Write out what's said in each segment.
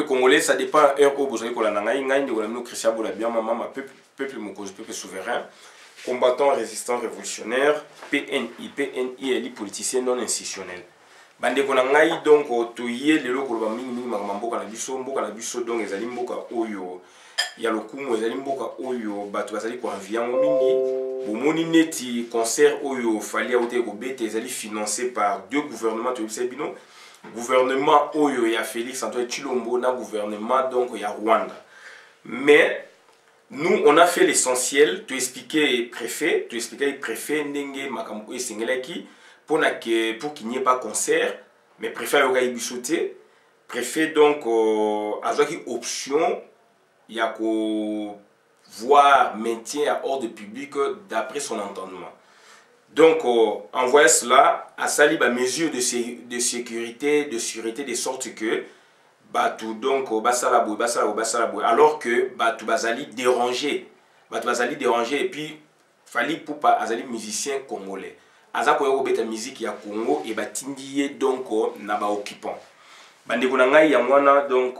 peuple congolais, ça dépend heure où vous avez qu'on a ngai Christian Boulabia, maman, peuple mokose, peuple souverain, combattant, résistant, révolutionnaire, PNI, les politiciens non institutionnels. Bande qu'on a ngai donc toyé les locaux ba mingi makambo kana biso donc ezali mboka oyo ya lokumu ezali mboka oyo bato bazali ko enviango mingi bomoni neti concert oyo fali auté ko bete ezali financé par deux gouvernements to bino gouvernement oyo ya Félix Antoine Tshilombo na gouvernement donc ya Rwanda. Mais nous on a fait l'essentiel, tu expliquer préfet ndenge makambo esengelaki pour qu'il n'y ait pas concert, mais préfet a eu sauté. Préfet donc a une option, il y a qu'au voir maintien à ordre public d'après son entendement. Donc envoyer cela à sali ba mesure de sécurité, de sûreté de sorte que tout donc alors que tout bazali déranger, et puis fallait pour pas azali musicien congolais. Azako yoko beta musique ya Congo et batindie donc na ba occupant. Bande ko ngai ya mwana donc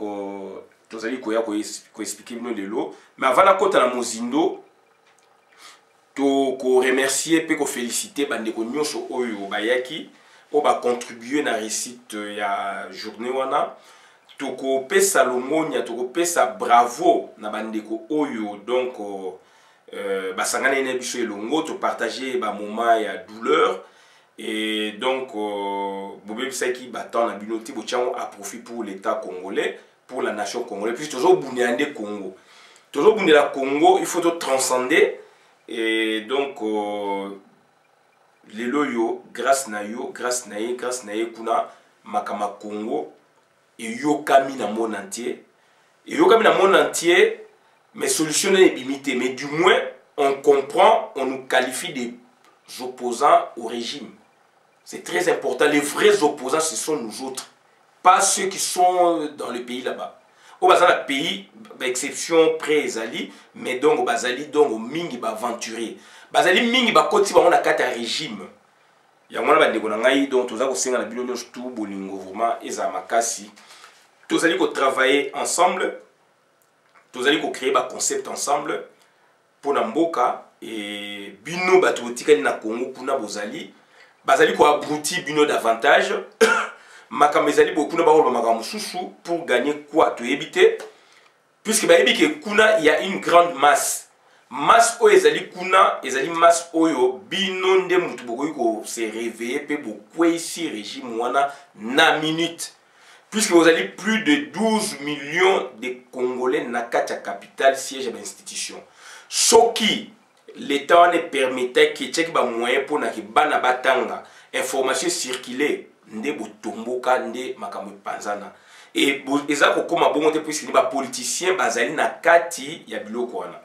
tozali ko ya ko expliquer bino lelo mais avant na kota na mozindo to ko remercier pe ko féliciter bande ko nyonso oyo bayaki o ba contribuer na réussite ya journée wana to ko pesa lomonia to ko pesa bravo na bande ko oyo donc basangana ina biso elongo to partager ba moment ya douleur et donc bobe bisaki batant na binoti bo tiango à profit pour l'état congolais, pour la nation congolaise, puis toujours bundiande Congo, toujours bunde la Congo, il faut tout transcender et donc les loyo grâce na kuna makama Congo et yokami na monde entier mais solution est limitée, mais du moins on comprend, on nous qualifie des opposants au régime. C'est très important. Les vrais opposants, ce sont nous autres, pas ceux qui sont dans le pays là-bas. Au bazali pays, exception près Zali, mais donc au bazali donc au mingi ba aventuré. Bazali mingi ba koti ba on a kata régime. Ya mwana ba ndeko na ngai donc toza ko senga na bilolo tout bolingo vraiment eza makasi. Tozali ko travailler ensemble. Tous allez créer un concept ensemble pour Namboka et bino bato tikali na Congo kuna bozali bazali ko abruti bino davantage makamezali bokuna ba ko makamususu pour gagner quoi to éviter puisque ba ebike kuna il y a une grande masse o ezali kuna ezali masse oyo bino nde mutu bokoyi ko se réveiller pe bokwe ici régime wana na minute. Puisque vous avez plus de 12 millions de Congolais dans la capitale siège de l'institution. Ce qui l'État ne permettait que les moyens pour bana batanga information circuler nde botomboka nde makambo panzana et ezako koma bongote puisque les politiciens bazali na kati ya biloko wana.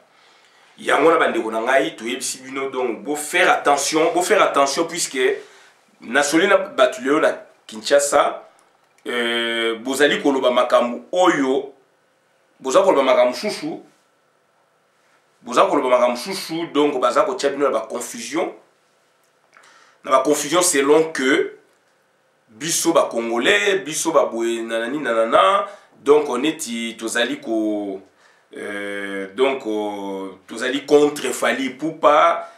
Yango na bande ko na ngai to yebisi bino donc bo faire attention puisque na solina batuleo na Kinshasa bozali koloba makambu oyo boza koloba makambu chouchou donc baza ko tchabino na confusion selon que biso ba congolais biso ba boye nanani nanana donc on est tozali ko donc tozali contre Fali Poupa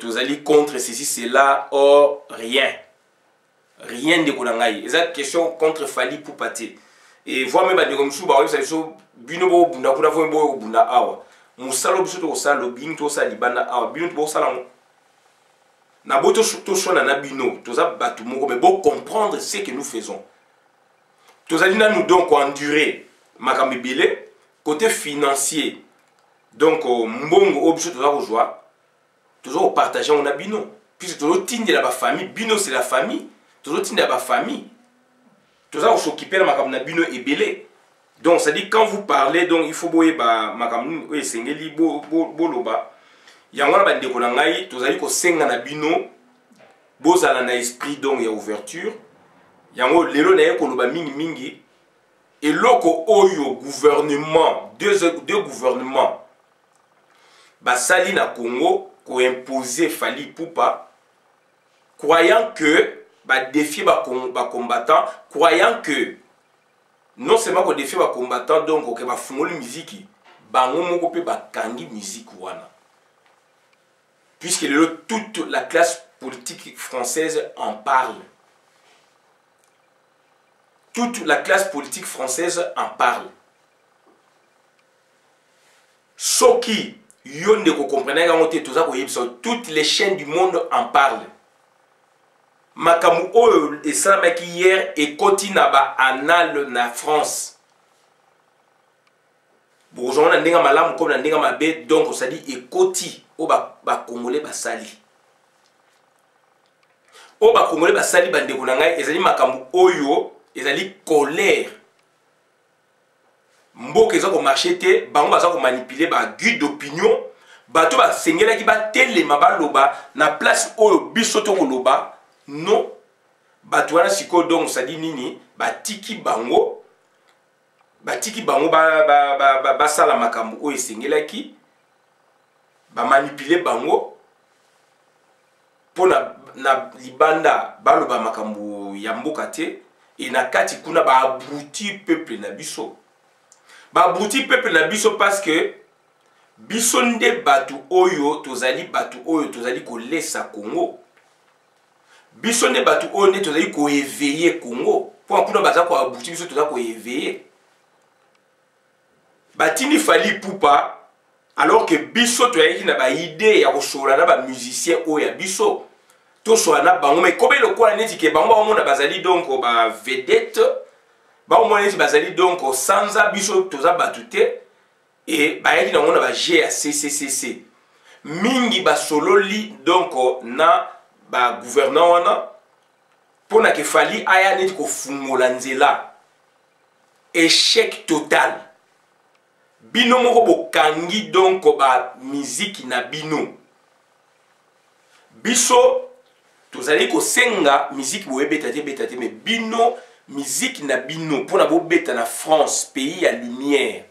tozali contre ceci cela or rien de konangai. Et cette question contre Fali Poupa et voir même des comme sous bah ça bino bo bunda kuna vo bo bunda awa musalo biso to salo bing to sa libana awa bino to sala na boto to sona na bino to za batu moko mais bon comprendre ce que nous faisons to za nous donc endurer makambi belé côté financier donc mbongo obiso to za rejoindre toujours partager on a bino puisque to tinde la famille bino c'est la famille. Toujours tinda ba famille. Tout ça on s'occuper la makamna bino et belé. Donc ça dit quand vous parlez donc il faut boyer ba makamnu e sengeli boloba. Yangona ba ndeko na ngai tozali ko senga na bino bozala na esprit donc ya ouverture. Yango lelo na ye ko loba mingi et loko oyo gouvernement deux gouvernements basali na Congo ko imposer Fali Poupa croyant que défier les combattants, croyant que non seulement ko défie ba combattant donc ke ba fungoli musique bango moko pe ba kangi musique wana puisque toute la classe politique française en parle. Toute la classe politique française en parle. Soki yonde ko comprenez ngamote toza ko yebisa toutes les chaînes du monde en parlent. Makamu oyo esalamaki hier ekoti na ba annale na France. Bonjour na ndenga malamu comme na ndenga mabe donc ça dit ekoti o ba congolais basali. O ba congolais basali bandeko na ngai ezali makamu oyo ezali colère. Mboka eza ko marcher te bango baza ko manipuler ba guide d'opinion bato ba sengela ki ba telema ba loba na place oyo biso to loba. Non, batouana siko donc ça dit nini, batiki bango ba sala makambo o esengelaki ba manipuler bango pona na libanda baloba makambo ya mboka te et na kati kuna ba abruti peuple na biso. Ba abruti peuple na biso parce que biso nde batu oyo tozali ko lesa Congo. Biso ne batu oyo nde tozali ko éveiller Congo. Po kuna baza ko abuti biso tozali ko éveiller. Batini Fally Ipupa alors que biso toyaki na ba idée ya ko sola na ba musicien oyo ya biso. To sola na bango mais kobe lokola neti ke bango ba mona bazali donc ba vedette. Ba mona neti bazali donc sanza biso toza batute et ba yaki na mona ba GACCCC. Mingi ba sololi donc na ba gouverneur wana pona ke Fally aya neti ko fungola nzela échec total bino moko bokangi donc ba musique na bino biso tozali ko senga musique boye betate mais bino musique na bino pona bo beta na France pays à lumière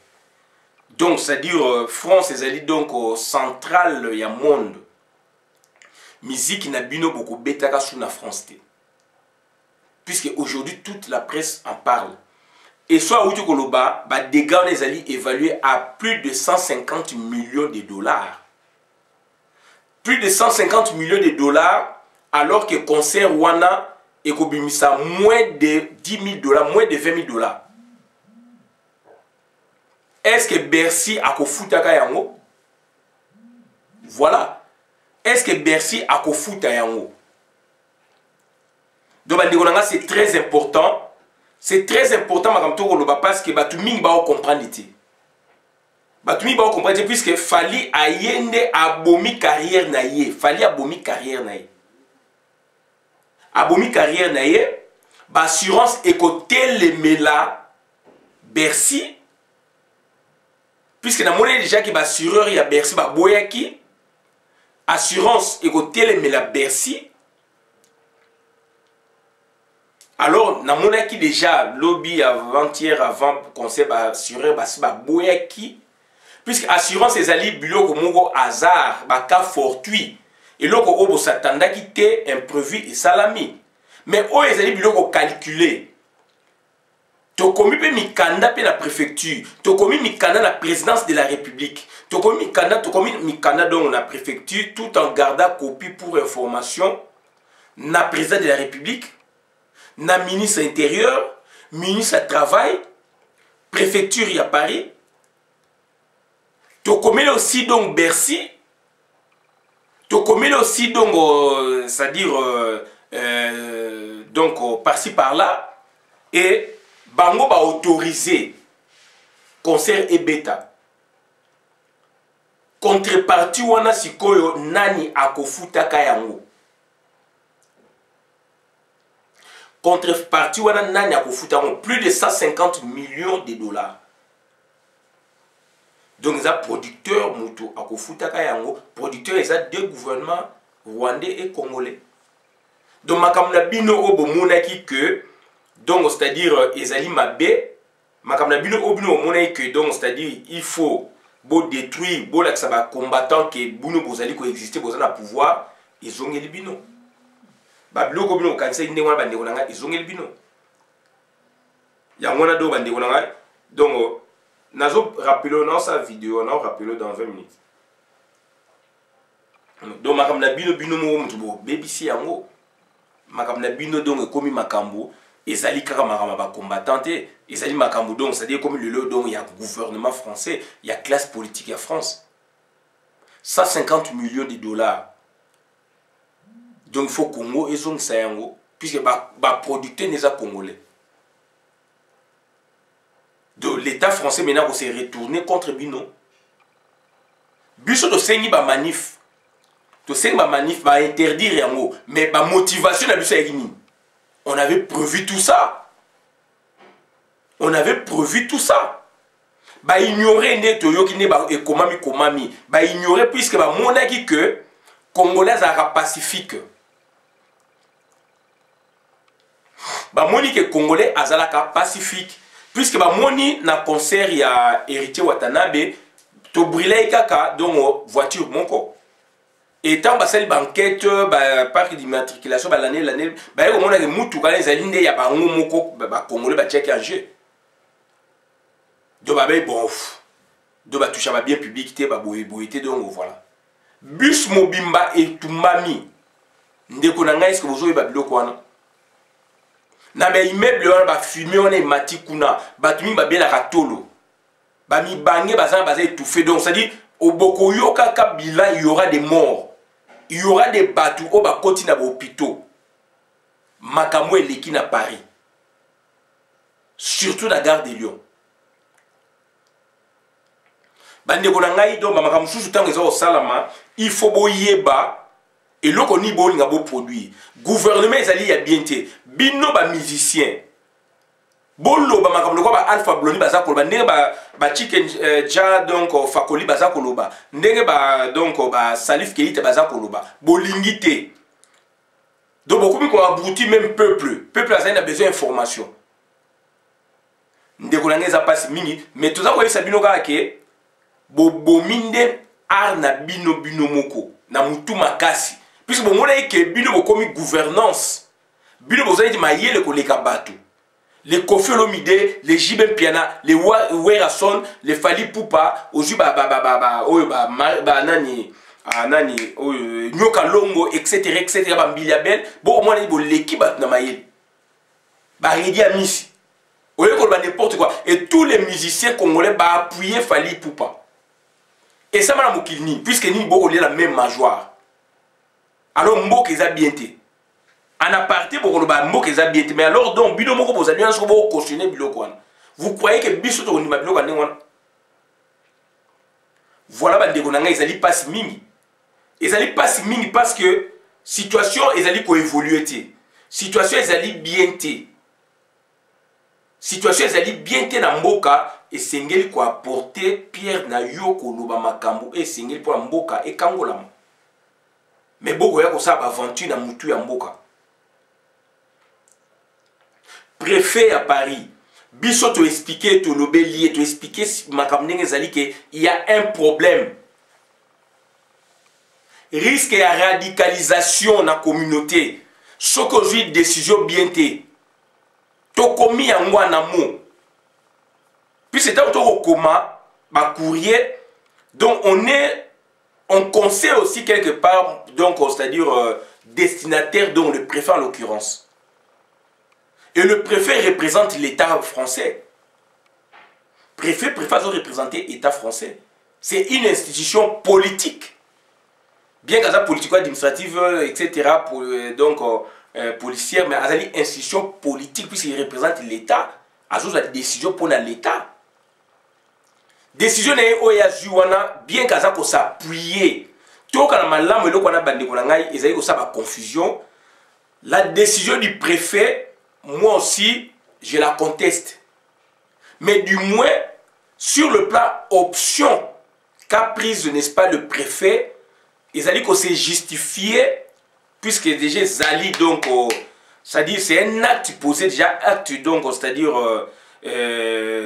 donc c'est à dire France ezali donc centrale ya monde. Musique na bino boko betaka sous la France. Puisque aujourd'hui toute la presse en parle. Et soit où tu koloba, ba dégâts on les a évalués à plus de 150 millions de dollars. Plus de 150 millions de dollars alors que concert wana ekobimisa moins de 10 000 dollars, moins de 20 000 dollars. Est-ce que Bercy a kofutaka yango? Voilà. Est-ce que Bercy a kofuta yango? Donc c'est très important. C'est très important parce que batu mingi ba comprendre ité. Batu mingi ba comprendre puisque Fally ayende abomi carrière na ye. Fally abomi carrière na ye. Abomi carrière na ye. Ba assurance écoté le mela Bercy. Puisque na monnaie déjà qui ba assureur ya Bercy ba boyaki. Assurance écoutez mais la Bercy. Alors, na monaki déjà lobby avant-hier avant conseil assureur ba boyaki puisque assurance ezali biloko moko hasard ba cas fortuit et loko obo s'attendait qui té imprévu et salami mais o ezali biloko calculé. To komi pe mikanda pe la préfecture, to komi mikanda la présidence de la République, to komi mikanda donc la préfecture tout en gardant copie pour information na président de la République, na ministre intérieur, ministre du travail, préfecture à Paris. To komi aussi donc Bercy, to komi aussi donc c'est-à-dire donc par-ci par-là et bango ba autorisé concert et bêta. Contrepartie wana sikoyo nani akofuta kayango. Contrepartie wana nani akofuta yango plus de 150 millions de dollars. Donc les producteurs muto akofuta kayango, producteurs les deux gouvernements rwandais et congolais. Donc makamna bino obo monaki que donc c'est-à-dire ezali mabe makamna bino obino monaki que donc c'est-à-dire il faut beau détruire beau la ça combattant que bino bozali coexister bozana pouvoir ezongeli bino ba biloko bino kanisa inde wana bande konanga ezongeli bino yango na do bande ko ngai donc nazo rappelé dans sa vidéo on a rappelé dans 20 minutes donc makamna bino mo mutu bo BBC yango makamna bino donc komi makambo ezali kaka makamba ba combattante ezali makambo donc c'est-à-dire comme le donc il y a gouvernement français il y a classe politique à France 150 millions de dollars donc il faut Congo et son sayango puisque ba producteur n'est pas congolais. Donc l'État français maintenant s'est retourné contre Bino. Biso to sengi ba manif. To sengi ba manif ba interdire yango, mais ba motivation na biso yini. On avait prévu tout ça. On avait prévu tout ça. Ba ignorer ne to yoki ne ba komami ba ignorer puisque ba monaki que congolais a pacifique. Ba moni que congolais azalaka pacifique. Puisque ba moni na concert ya héritier Watanabe to brûler kaka donc voiture monko et tant ba sel banquette ba parc d'immatriculation ba l'année ba yo mona ke mutu kana ezalinde ya ba ngomoko ba congolais ba check en jeu do ba be bof do ba toucha ba bien public te ba boyité donc voilà bus mobimba et tumami ndeko na ngai eske bozo ba biloko wana na ba immeuble wana ba fumé on est mati kuna ba tumi ba bela katolo ba mi bangé ba za étouffé donc ça dit au bokoyo kaka bila il y aura des morts il y aura des bateaux au ba koti na ba hôpitaux makambo eleki na Paris surtout la gare de Lyon bande ko na ngai do ba makambo susu tango ezo salama il faut boyeba et là qu'on y a beau produit gouvernement ezali ya bien te bino ba musicien bolo ba makambo ko ba Alpha Blondy baza ko ba ndenge ba chicken ja donc fakoli baza ko loba ndenge ba donc ba Salif Keita baza ko loba bolingi te donc beaucoup ko abouti même peuple a besoin d'information ndeko na ngeza passe mingi mais tout ça ko yesa bino ka ke bominde arna bino moko na mutu makasi puisque bon on est que bino bokomi gouvernance bino bozali di mayele ko leka bato les Koffi Olomide les Jiben Piana les Werason les Fally Poupa ozu ba nani nyoka longo etc ba mbiliabel bon moi ni bo leki bato na mayele ba redi amisi oye ko ba n'importe quoi et tous les musiciens congolais ba appuyer Fally Poupa et ça m'a mokilini puisque ni bo la même majoire. Alors mbok eza bien té en aparté boko ba mbok eza bien té mais alors donc bino moko bozali na so bo cautionner biloko wana vous croyez que biso to ni biloko wana wana voilà ba ndeko na ngai ezali passe mingi parce que situation ezali ko évoluer té situation ezali bien té na mboka esengeli ko apporter pierre na yo ko loba makambo esengeli pour mboka e kangolama. Mais beaucoup ya ko sa aventure na mutu ya mboka. Préfet à Paris, biso to expliquer to lobeli to expliquer makambo ndenge ezali ke il y a un problème. Risque ya radicalisation na communauté. Soko zui décision bien té. To komi yango na mo. Puis c'est tant to koma ba courrier donc on conseille aussi quelque part, donc c'est-à-dire destinataire, donc le préfet en l'occurrence. Et le préfet représente l'État français. Préfet doit représenter l'État français. C'est une institution politique. Bien qu'elle soit politico-administrative, etc., donc policière, mais elle est une institution politique puisqu'il représente l'État. Elle a des décisions pour l'État. Décision est oyazuana bien qu'à ça qu'on s'appuyer tout quand malam le qu'on a bandé qu'on a ils avaient ça ba confusion la décision du préfet moi aussi je la conteste mais du moins sur le plan option qu'a prise n'est-ce pas le préfet ils allaient qu'on s'est justifié puisque déjà Zali donc c'est-à-dire c'est un acte posé déjà acte donc c'est-à-dire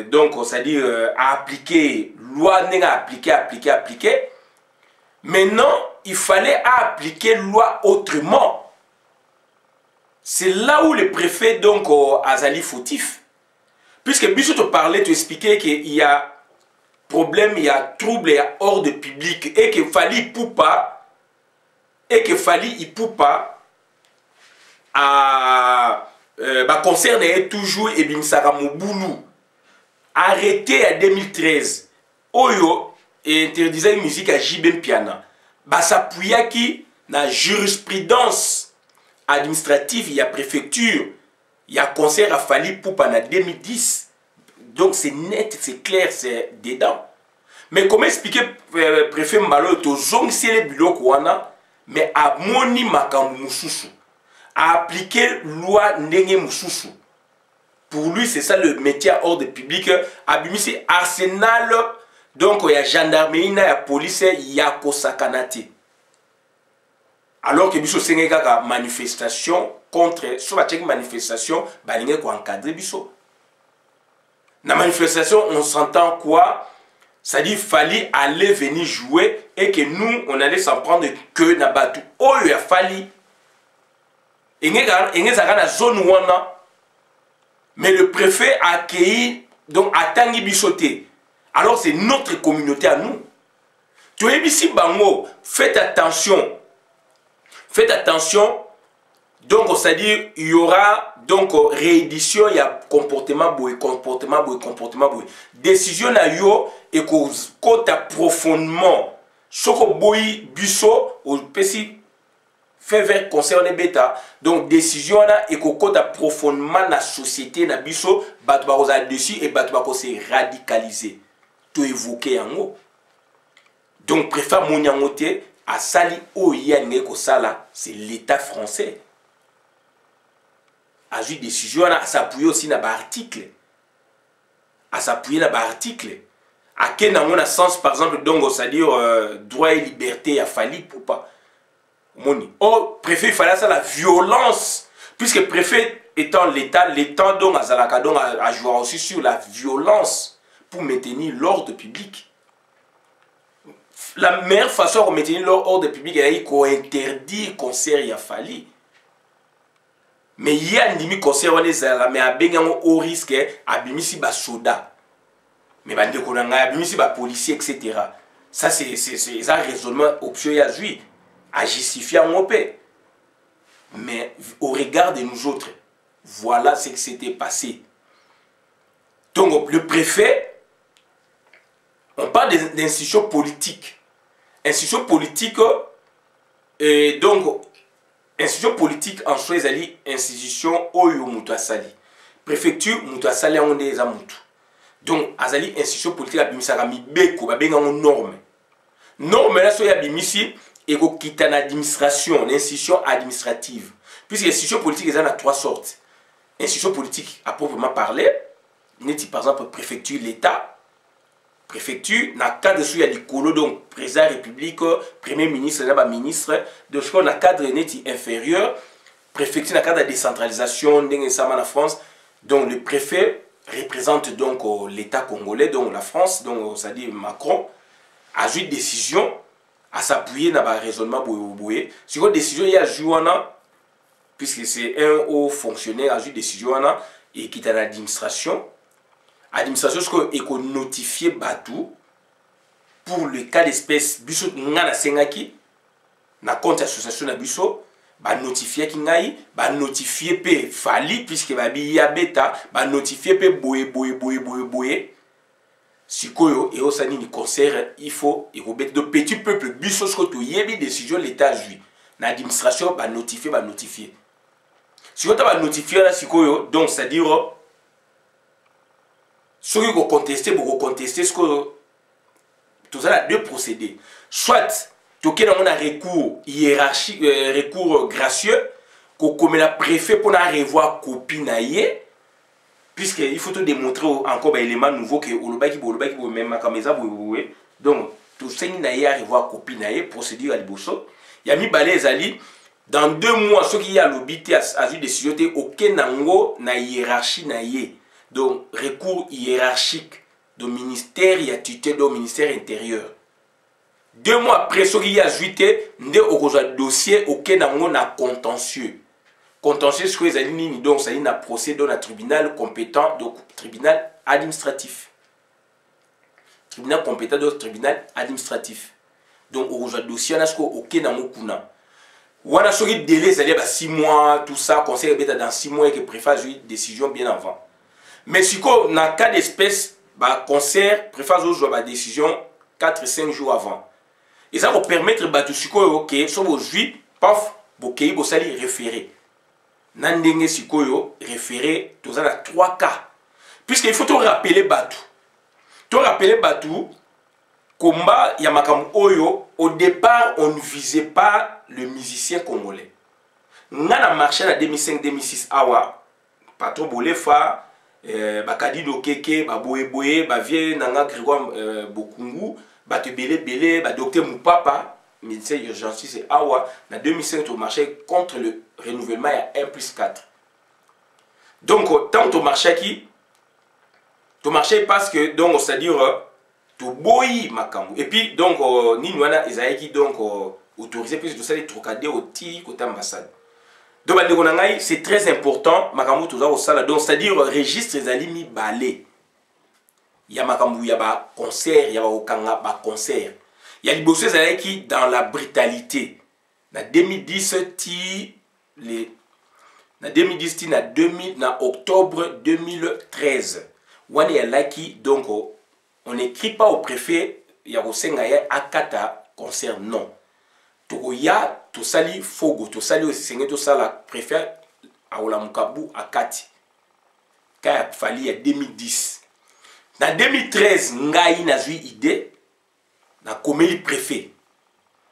donc c'est-à-dire à appliquer loi n'est à appliquer maintenant il fallait appliquer loi autrement c'est là où le préfet donc Azali fautif Puisque biso te parlait, tu expliquais qu'il y a problème, il y a trouble, il y a ordre public, et qu'il fallait poupa, à concerne toujours et bimsaka moboulou. Arrêté en 2013. Oyo et interdisait une musique à Jibem Piana. S'appuya qui na jurisprudence administrative, il y a préfecture, il y a concert à Fali Poupa en 2010. Donc c'est net, c'est clair, c'est dedans. Mais comment expliquer préfet Mbalo to zong c'est le biloko wana mais à moni makambu mususu à appliquer loi ndenge mususu. Pour lui c'est ça le métier hors de public. Abimisi arsenal donc il y a gendarmerie, il y a police, il y a kosakanati. Alors que biso sengeka manifestation contre soit une manifestation balinge ko encadrer biso. La manifestation, on s'entend quoi? Ça dit fallait aller venir jouer et que nous, on allait s'en prendre que na batu. Oh, il a fallu. Et la zone wana. Mais le préfet a accueilli, donc a tangi bisoté. Alors c'est notre communauté à nous. Tu es ici, Bango, faites attention. Faites attention. Donc, c'est-à-dire, il y aura donc réédition, il y a comportement boué. Décision na yo et côté approfondissement. Soko boui biso au pesi fait vers concerne bêta. Donc, décision na et côté approfondissement na société na biso bat ba dessus et bat ba se radicaliser. Tout évoquer en haut. Donc, préfère mon yangote à sali o yange ko sala, c'est l'État français. A eu décision à s'appuyer aussi dans l'article. À s'appuyer dans l'article. À quel sens, par exemple, donc, c'est-à-dire droit et liberté, a fallu pour pas. Oh, préfet, il fallait ça la violence. Puisque préfet étant l'État, l'État donc a joué aussi sur la violence pour maintenir l'ordre public. La meilleure façon de maintenir l'ordre public, c'est qu'on interdit concert, il a fallu. Mais il y a un concert mais à bengango au risque abimisi ba soda mais ba ndeko na ngai abimisi ba policier etc. Ça c'est un raisonnement option ya zui à justifier en paix. Mais au regard de nous autres, voilà ce qui s'était passé. Donc le préfet, on parle d'institutions politiques. Institutions politiques et donc institution politique en soi, c'est institution oyo mutu asali. Préfecture mutu asali on des amutu. Donc azali institution politique abimisaka mibeko babenga ngo norme. Norme là so ya bimisi et ko kita na administration, l'institution administrative. Puisque l'institution politique il y en a trois sortes. Institution politique à proprement parler, neti par exemple préfecture l'État. Préfecture, dans le cadre il y a du colo, donc président république, premier ministre, ministre, de ce qu'on a cadre inférieur, préfecture dans le cadre de décentralisation, dans la France, donc le préfet représente donc l'État congolais, donc la France, donc ça dit Macron, a eu une décision à s'appuyer dans le raisonnement bouyé. Sur une décision, il y a joué, puisque c'est un haut fonctionnaire, a eu une décision et qui est dans l'administration. Administration est notifié Batou pour le cas d'espèce biso ngana sengaki na compte association na biso ba notifier ki ngai ba notifier pe fali puisque ba biya beta ba notifier pe boye sikoyo et osani ni concert il faut et robet de petit peuple biso ce que tu yebi décision l'état jui na administration ba notifier si on va notifier là sikoyo donc c'est à dire ceux qui vont contester, ce que tout ça a deux procédés. Soit tu as un recours hiérarchique, recours gracieux, comme la préfet pour revoir copie naïe, puisqu'il faut te démontrer encore un élément nouveau que le même makameza donc tout ça naïe à revoir copie naïe, procédure à liboso. Il y a mis balai ali dans 2 mois ceux qui y a l'obité à une décision aucun nango na hiérarchie naïe. Donc, recours hiérarchique du ministère, il y a tutelle du ministère intérieur. 2 mois après, ce qui y a juité, il y a un dossier auquel on a contentieux. contentieux ce que les alliés donc ça y na procès dans le tribunal compétent donc tribunal administratif. Tribunal compétent dans le tribunal administratif. Donc au dossier on a ce que OK na mokuna. Wana soki délai ça dire 6 mois tout ça conseil beta dans 6 mois et que préfère une décision bien avant. Mais si ko na cas d'espèce ba concert préfère jouer ba décision 4-5 jours avant. Et ça va permettre ba tout siko OK so bo jui paf bo kei bo sali référé. Nandenge sikoyo référé tous à 3 cas. Puisqu'il faut te rappeler Batou. Te rappeler Batou, combat Yamakam Oyo, au départ, on ne visait pas le musicien congolais. On a marché en 2005-2006 awa, Patro Bolefa, Bakadi Dokeke, Baboe, Bavie, Nanga Grégoire Bokungu, Batebele Bele, Docteur Moupapa, médecin urgentiste et awa, en 2005, on marchait contre le renouvellement à 1+4. Donc, tant au marché qui, tu marché parce que, donc, c'est-à-dire, tu boyi makambu. Et puis, donc, ni nous qui donc autorisé, puisque tout ça, les trocadés au ti, côté ambassade. Donc, c'est très important, makambu, tout ça, au sala. Donc, c'est-à-dire, registre les alimi balé. Il y a makambu, il y a ba concert, il y a ba okanga, ba concert. Il y a les bossés qui dans la brutalité. En 2010, en octobre 2013, on donc on n'écrit pas au préfet, il y a Akata concert non. Togoya, to sali fogo, to sali aussi to sala préfet à Olamukabu Akati. Car il y a 2010. En 2013, ngai n'a eu idée. Na komeli préfet.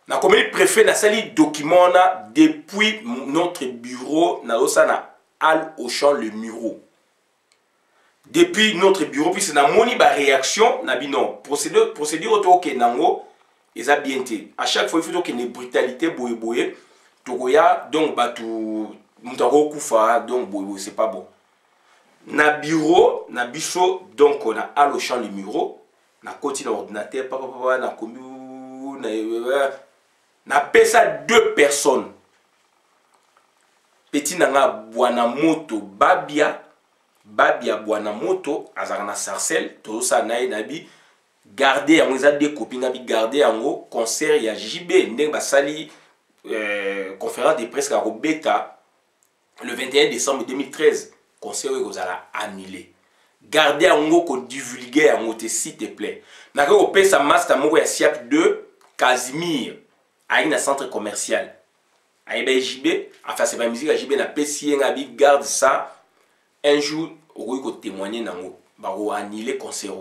Na komeli préfet na sali document na depuis notre bureau na osana al au champ le Muro. Depuis notre bureau puis c'est na moni ba réaction na binon procédure auto ke nango eza bien té. À chaque fois il faut que ne brutalité boye tokoya donc batu mutako kufa donc boye c'est pas bon. Na bureau na biso donc on a al au champ le Muro. Na koti na ordinateur papa na kombi na pesa 2 personnes petit nanga bwana moto babia bwana moto azaka na sarcelle to sa nayi nabi garder yango za de copines nabi garder yango concert ya JB ndenge basali conférence de presse ka robeta le 21 décembre 2013 concert ko zala annulé. Gardez un mot qu'on divulgue un mot s'il te plaît. N'a au pesa master mot ya siap 2 Casimir à un centre commercial. À JB, enfin c'est pas musique à JB na PC ngabi garde ça un jour au ko témoigner nango ba ko annuler concert.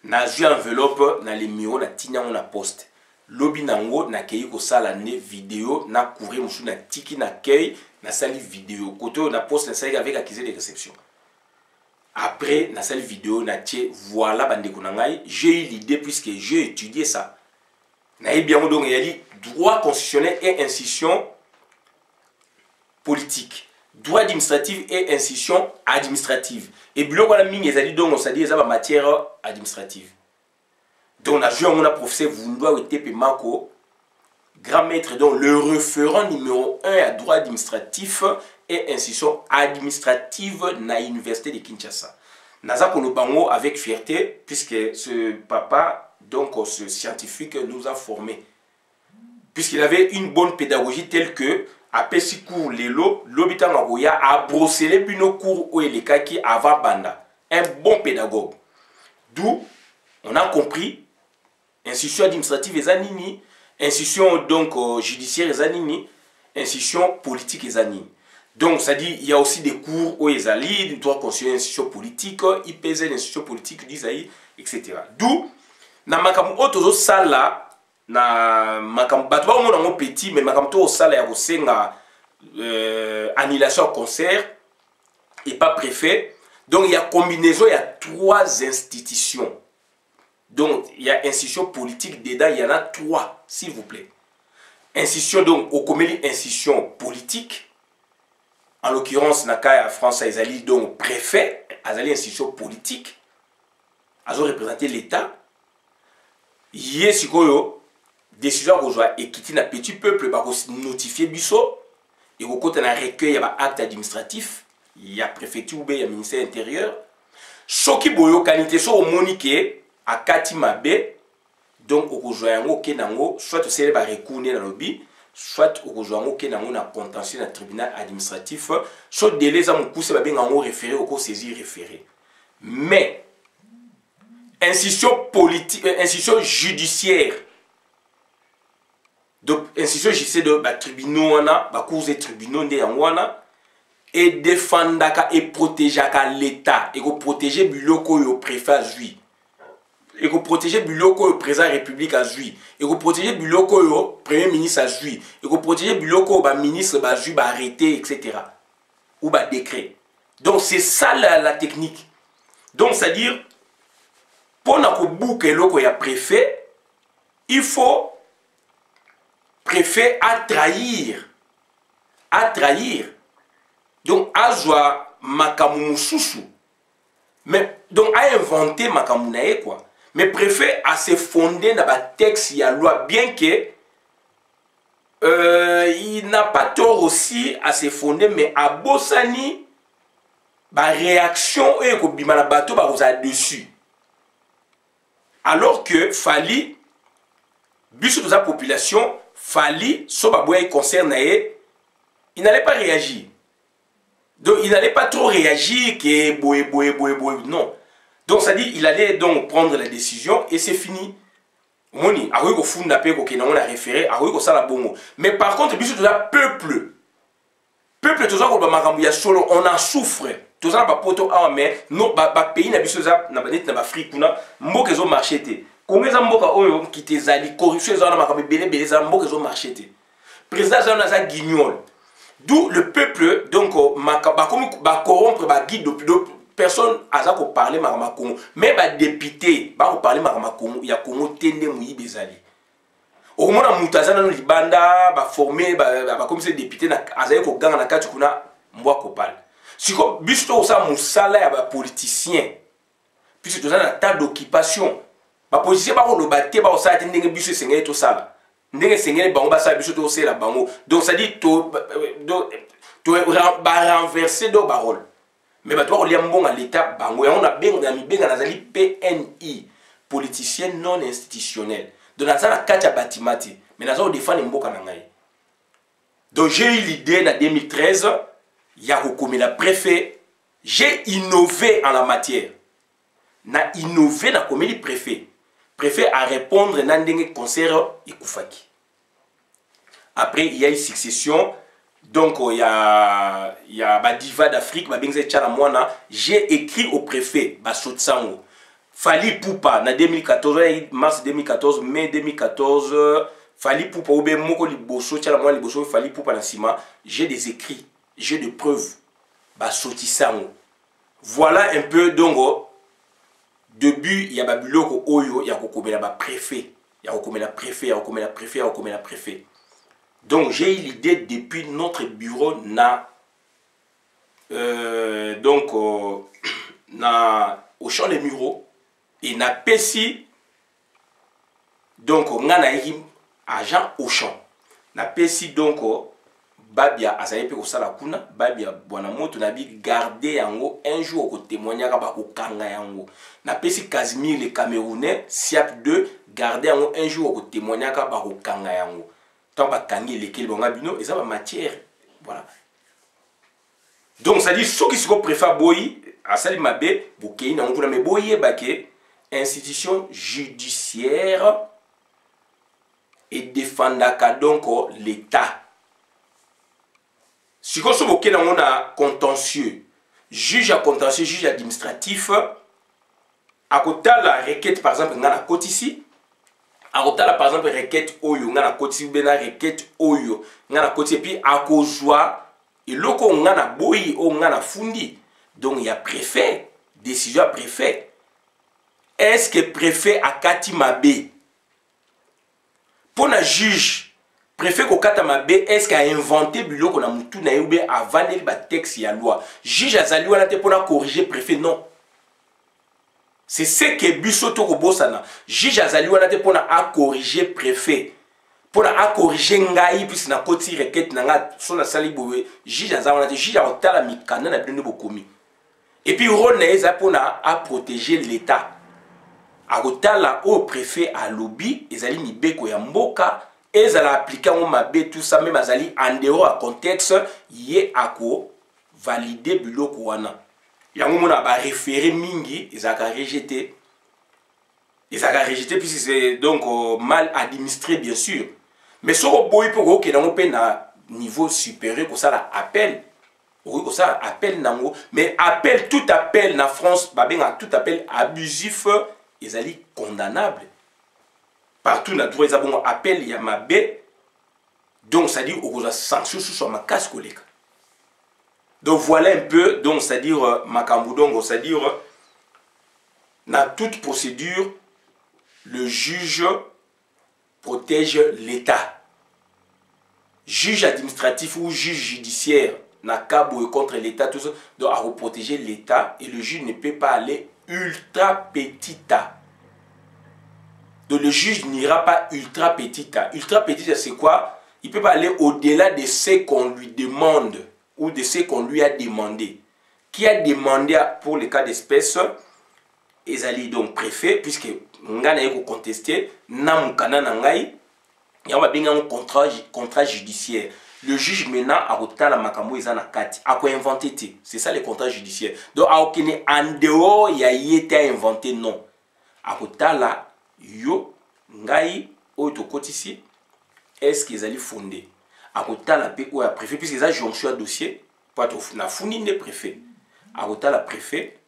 Na ju enveloppe na les miro na tinya na poste. Lobi nango na kei ko sala ne vidéo na courir musu na tiki na kei na sali vidéo koto na poste na sali avec accusé de réception. Après, dans cette vidéo, voilà, j'ai eu l'idée puisque j'ai étudié ça. Il y a dit droit constitutionnel et institution politique. Droit administratif et institution administrative. Et bien, on a dit matière administrative. Donc, on a joué un professeur Vundoa Tepe Mako, grand maître, donc le référent numéro 1 à droit administratif et institution administrative na l'université de Kinshasa. Naza Kolobango avec fierté puisque ce papa, donc ce scientifique, nous a formés. Puisqu'il avait une bonne pédagogie telle que à Pesikou Lelo, l'hôpital Nagoya a brossé les nos cours où il est qui avant Banda. Un bon pédagogue. D'où on a compris institution administrative et zanini, institution donc judiciaire et zanini, institution politique et zanini. Donc, ça dit, il y a aussi des cours où ils allient, du droit constitutionnel, institution politique, IPZ, institution politique, d'Isaïe, etc. D'où, na makamu otozo sala, na makamu batwa au monde petit, mais makamu to sala ya kosenga annulation concert et pas préfet. Donc, il y a combinaison, il y a 3 institutions. Donc, il y a institution politique dedans, il y en a 3, s'il vous plaît. Institution, donc, au Komeli, institution politique. En l'occurrence, Nakaya France, Azali, donc préfet, Azali, institution politique, Azo représenter l'État. Yesikoyo, décision qu'on doit équiter na petit peuple, bah, notifier biso. et au côté d'un recueil, il y a un acte administratif, il y a préfecture ou il y a ministère intérieur. Ce qui boyo qualité, soit au monique à Kati Mabe, donc au Kojoyango Kenango, soit au célèbre recours dans le lobby, soit au Kojoyango Kenango na contentieux dans le tribunal administratif, soit délai à mon coup, c'est bien en référé au saisir référé. Mais, institution politique, institution judiciaire, donc institution judiciaire de tribunaux, cours et tribunaux de Yangwana, et défendaka et protégeaka l'État, et protéger biloko yo préfet à Zui, et protéger biloko yo président de la République à Zui, et protéger biloko yo premier ministre à Zui, et protéger biloko yo ministre à Zui arrêté, etc. Ou décret. Donc c'est ça la technique. Donc c'est-à-dire, pour que bouke loko ya préfet, il faut préfet à trahir. À trahir. Donc, Azwa Makamu Soussou. Mais, donc, a inventé Makamu quoi. Mais préfet à se fonder dans le texte, il y a loi, bien que il n'a pas tort aussi à se fonder, mais à Bossani, la réaction est que Bimana Bato va dessus. Alors que Fali, bis de sa population, Fali, Sobaboya concerne, il n'allait pas réagir. Donc il n'allait pas trop réagir que non. Donc ça dit il allait donc prendre la décision et c'est fini. Moni, aroui ko funda pe ko kenan on a référé, aroui ko sala bongo. Mais par contre biso to la peuple to za ko ba makambu ya solo on en souffre. To za ba poto a mais non ba pays na biso za na baneti na Afrique kuna mboka zo marché te. Comme za mboka oyo ki te zali corruption za na makambu belé za mboka zo marché te. Président za na za guignol. D'où le peuple, donc, corrompre, guide de personne à ça qu'on parle Congo. Mais les députés, on parle Congo, il y a Congo Tende Mouyi Bezali. Au moment où Moutazana Libanda, formé, comme ces députés, à ça qu'on gagne la carte, qu'on a moi qu'on parle. Si on bisto ça moussala ya ba politicien, puis c'est un tas d'occupation. Ba politicien ba ko lo batte ba ça tendenge biso sengé tout ça. Donc ça dit to renverser do barol. Mais bah toi on liam bon à l'état bango on a bien nazali PNI, politicien non institutionnel. Donc dans la carte batimati, mais nazo défendre mboka na ngai. Donc j'ai eu l'idée en 2013, il y a comme la préfet, j'ai innové en la matière. Na innové na comme le préfet. Préfet à répondre dans des concerts et Koufaki. Après, il y a une succession. Donc, il y a Diva d'Afrique, j'ai écrit au préfet, Basotsango. Fali Poupa, en 2014, mars 2014, mai 2014, Fali Poupa, Oube Moko Liboso, Liboso, Fali Poupa Nassima, j'ai des écrits, j'ai des preuves. Basotsango. Voilà un peu, donc, début, il y a Babyloko Oyo, il y a la préfet. Il y a la préfet, il y a la préfet, il y a la préfet. Donc j'ai eu l'idée depuis notre bureau au champ des Mureaux et na pesi donc on a agent au champ. Na pesi donc babia azaye pe ko sala kuna babia bwana moto na bi garder yango un jour ko témoigner ka ba ko kanga yango. Na pesi Casimir le Camerounais SIAP 2 garder yango un jour ko témoigner ka ba ko kanga yango. Tant ba kangi lesquels bon abino et ça va matière voilà. Donc ça dit ceux qui se préfèrent boy à sali mabe bokei na nguna me boye baké institution judiciaire et défendaka donc l'État. Si on a contentieux, juge à contentieux, juge administratif, à côté de la requête, par exemple, on a la côte ici, à côté par exemple, requête Oyo, on a la côte ici, on a la requête Oyo, on a la côte ici, et puis à Kozoa, et là, on a la boyi, on a la fundi. Donc il y a préfet, décision à préfet. Est-ce que préfet a Kati Mabe? Pour le juge, préfet Kokata Mabe, est-ce qu'il a inventé bilo qu'on a moutou na yoube avant le texte et la loi? Juge Azali wana te pour corriger préfet, non. C'est ce que Bissoto Kobosana. Juge Azali wana te pour corriger préfet. pour corriger ngai puisque na koti requête nanga so na sali bowe juge azana te juge otala mikanda na bino bokomi et puis rôle na eza pour à protéger l'état akotala au préfet à lobby ezali mibeko ya mboka ezala appliquer on mabe tout ça même azali en dehors à contexte yé ako valider biloko wana yango mona ba référé mingi ezaka rejeté puisque c'est donc mal administré bien sûr. Mais si on boit pour que l'on ait un niveau supérieur, que ça appel, oui, que ça appel nango, mais appel tout appel na France, tout appel abusif, ils allaient condamnable. Partout na droit ils bon appel ya mabé, donc ça dit aux sanctions sur ma casse collègue. Donc voilà un peu, donc c'est à dire Makamboudongo, c'est à dire na toute procédure, le juge protège l'État. Juge administratif ou juge judiciaire n'a qu'à contre l'État, tout ça, doit protéger l'État et le juge ne peut pas aller ultra petita. Donc le juge n'ira pas ultra petita. Ultra petita c'est quoi? Il ne peut pas aller au-delà de ce qu'on lui demande ou de ce qu'on lui a demandé. Qui a demandé pour le cas d'espèce, ezali donc préfet, puisque nga na yeko contester na mukana na ngai ya ba benga un contrat judiciaire. Le juge maintenant a kotala makambo eza na kati a ko inventé te. C'est ça le contrat judiciaire. Donc a okene en dehors ya yete a inventé non. A kotala yo ngai o to kotisi est-ce qu'ils allaient fonder a kotala pe o ya préfet puisque ça jonction dossier pas to na fundi ne préfet. A kotala préfet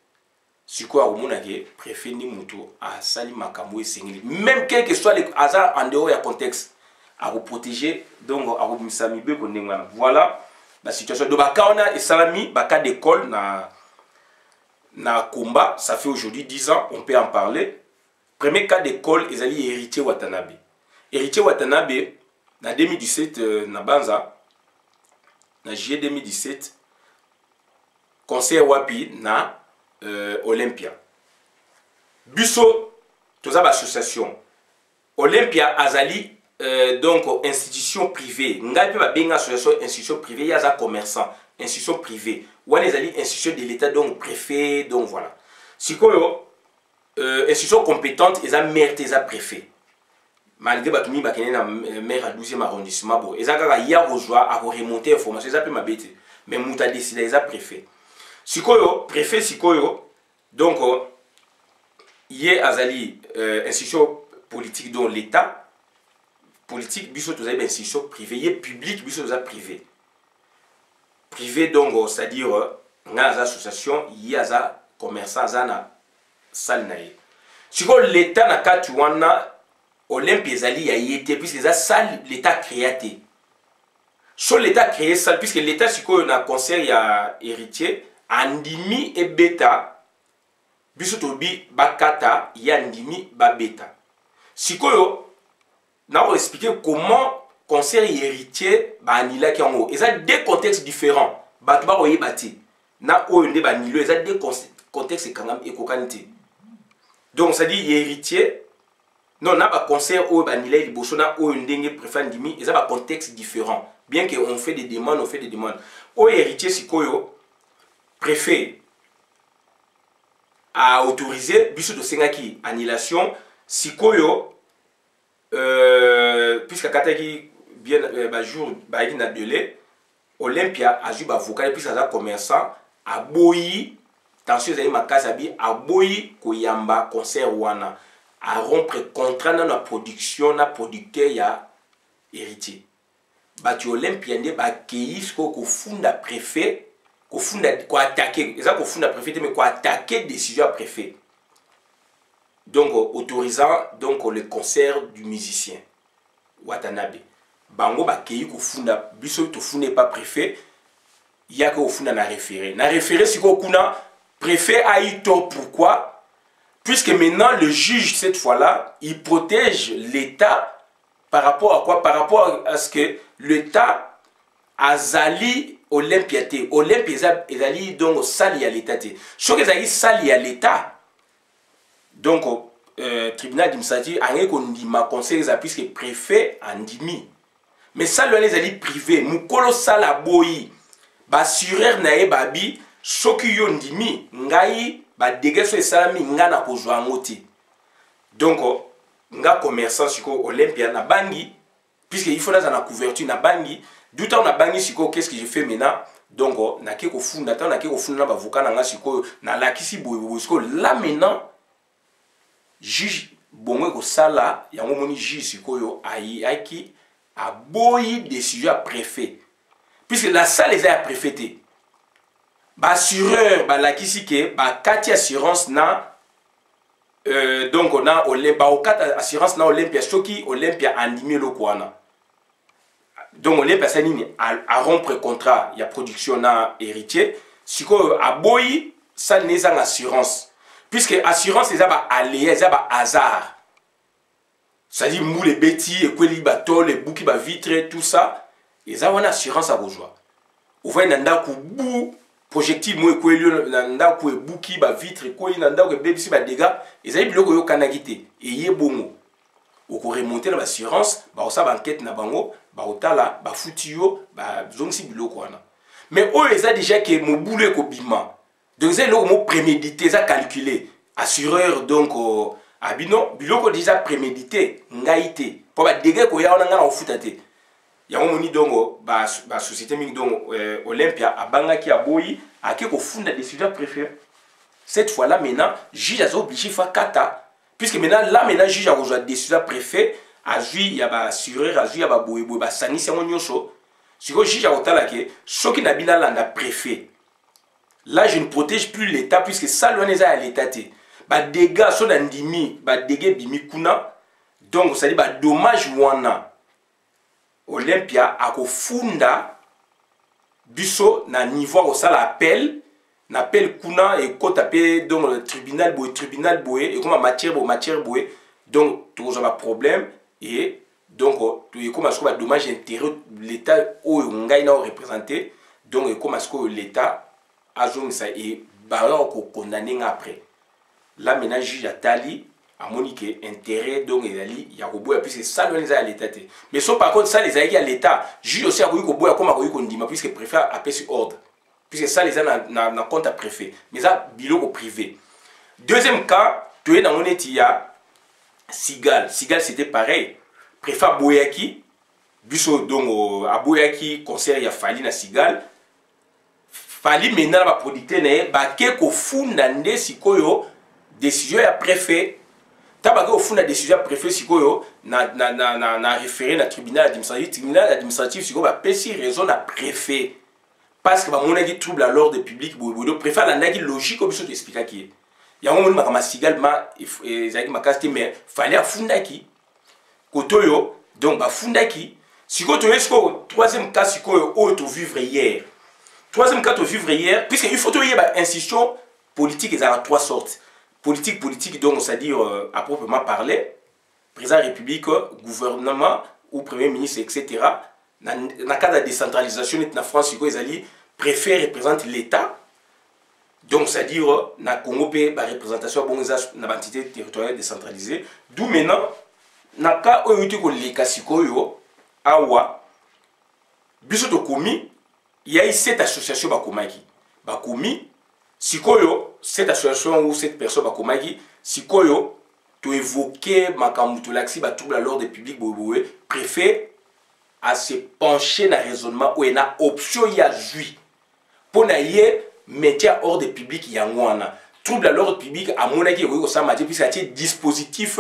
si quoi au monde préfet ni mutu a sali makambo esengeli même quel que soit le hasard en dehors ya contexte à protéger donc à remisami be ko ndengana voilà la situation de bakaona et salami baka d'école na combat ça fait aujourd'hui 10 ans on peut en parler. Premier cas d'école ezali héritier Watanabe na 2017 na banza na juillet 2017 conseil wapi na Olympia. Busso, tous association. Olympia azali donc institution privée. Ngai pe ba benga association institution privée, yaza commerçant, institution privée. Wana azali institution de l'état donc préfet donc voilà. Sikoyo institution compétente eza maire eza préfet. Malgré batumi bakene na maire à 12e arrondissement bo. Eza kaka ya rejoa a remonter information eza pe mabete. Mais muta décide eza préfet. Sikoyo, préfet Sikoyo, donc, yé azali institution politique dont l'État, politique, biso tous les institutions privées, yé public, biso tous les privés. Privé donc, c'est-à-dire, nga association, yé aza commerçant, azana salnaye. Sikoyo l'État na katuana, Olympia azali ya yété, puisque ça sal l'État créaté. Sur l'État créé ça, puisque l'État Sikoyo na conseil ya héritier, andimi et beta biso tobi bakata ya andimi ba beta sikoyo na on expliquer comment conseil héritier ba anila ki yango eza deux contextes différents bato ba oyebati na oyo nde ba nilo eza deux contextes kangam ekokanite donc ça dit héritier non na ba conseil oyo ba nila liboso na oyo ndenge préfet andimi eza ba contexte différent bien que on fait des demandes oyo héritier sikoyo préfet a autorisé biso de sengaki annulation sikoyo puisque kataki bien jour ba na délai Olympia a ju ba vocal puisque ça commerçant a boyi tension zali makasi abi a boyi koyamba concert wana a rompre contrat na production na producteur ya héritier bati Olympia nde ba keisko ko funda préfet ko attaquer ça ko funda préfet mais ko attaquer décision préfet donc autorisant donc le concert du musicien Watanabe bango ba kei ko funda biso to funda pas préfet ya ko funda na référé si ko kuna préfet a eu tort pourquoi puisque maintenant le juge cette fois-là il protège l'État par rapport à quoi par rapport à ce que l'État azali Olympia te Olympia ezali donc sali à l'État te ce que ezali sali à l'État donc tribunal administratif ange kondima conseil eza puisque préfet andimi mais ça le les ali privé mukolo sala boyi ba surer na ye babi soki yo ndimi ngai ba dégâts so esalami nga na kozwa ngoti donc nga commerçant siko Olympia na bangi puisque il faut dans la couverture na bangi du temps na bangi siko qu'est-ce que je fais maintenant donc na ke ko funda ta na ke ko funda ba avocat na nga siko na lakisi boyi siko là maintenant juge bongo ko sala yango moni juge sikoyo ayaki a boyi décision à préfet puisque la salle est à préféter ba assureur ba lakisi ke ba kati assurance na donc on a Olympia au kati assurance na Olympia soki Olympia andimi lo kwana donc Olympia sanini a rompre contrat ya production na héritier sikoyo a boyi ça n'est en assurance puisque assurance c'est ça aléa c'est ça hasard c'est-à-dire moule bêtis et quoi les bateaux les bouquets ba vitre tout ça et ça on assurance à bourgeois on voit nanda ku bou projectile moi quoi nanda ku bouquet ba vitre quoi nanda ku bébé ba dégâts et ça biloko yo kanagité et yé bongo au ko remonter la assurance ba ça ba enquête na bango ba otala ba futio ba zonsi biloko wana mais oh ça déjà que mo boule ko bima donc c'est le mot prémédité, ça calculé. Assureur donc abino biloko déjà prémédité, ngaité. Pour ba dégâts ko ya on nga na futate. Ya on moni donc ba société mingi donc Olympia abanga ki aboyi ake ko funda décision préférée. Cette fois là maintenant juge a obligé fa kata puisque maintenant juge a rejoint décision préfet a jui ya ba assureur a jui ya ba boyi ba sanisi on nyosho. Siko juge a otala ke soki na bina landa préfet. Là, je ne protège plus l'État puisque ça, l'on est à l'État. Bah, dégâts sont dans dimi, bah, dégâts bimi kuna. Donc, ça dit, bah, dommage wana. Olympia a ko funda biso na niveau au ça l'appel, n'appel kuna et quand appelle donc le tribunal boy et comme matière boy. Donc, tout ça problème et donc tout est comme ça dommage intérêt l'État où on gagne représenté. Donc, comme ça l'État azong ça et baron ko condamné après là maintenant juge atali a monique intérêt donc ezali ya ko boya puisque ça les a l'état mais so par contre ça les a à l'état juge aussi a ko boya comme a ko ndima puisque préfet a payé ordre puisque ça les a na compte à préfet mais ça biloko privé deuxième cas tu es dans mon etia Sigal c'était pareil préfet boyaki biso donc a boyaki conseil ya fali na Sigal fali maintenant ba producteur ne ba ke ko funda nde sikoyo décision ya préfet tabaka ko funda décision ya préfet sikoyo na référé na tribunal administratif sikoyo ba pesi raison na préfet parce que ba monaki trouble à l'ordre public bodo préfet la ndaki logique comme ça t'expliquer qui ya ngomoni makama Sigal ma ezaki makasti mais fallait funda ki kotoyo donc ba funda ki sikoyo to esiko troisième cas sikoyo o to vivre hier. Troisième cas de vivre hier, puisqu'il faut qu'il y ait une institution politique, il y a trois sortes. Politique, donc c'est-à-dire à proprement parler, président de la République, gouvernement ou premier ministre, etc. Dans le cas de la décentralisation, en France, ils préfèrent représenter l'État. Donc c'est-à-dire, dans le Congo, la représentation de l'entité territoriale décentralisée. D'où maintenant, dans le cas où il y a des cas, il y a cette association Bakomi, Sikoyo, cette association ou cette personne Bakomaki, Sikoyo, tu évoquais Makamutulaxi, trouble à l'ordre public, préfère à se pencher dans le raisonnement où il y a une option y a joué. Pour n'ailler mettre à l'ordre public, il y a un trouble à l'ordre public, à mon avis, puisqu'il y a un dispositif,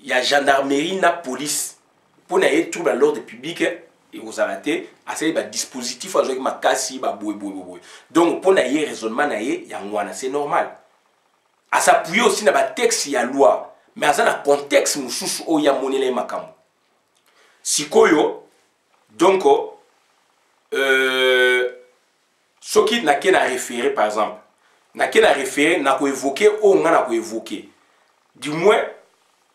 il y a gendarmerie, la police. Pour n'ailler trouble à l'ordre public, et aux arrêtés à ce dispositif avec ma casse donc pour naïe raisonnement naïe yangwana c'est normal à s'appuyer aussi dans le texte il y a loi mais dans le contexte mususu o ya monele makamu sikoyo donc ce qui n'a qu'à référer par exemple n'a qu'à référer n'a qu'à évoquer ou n'a qu'à évoquer du moins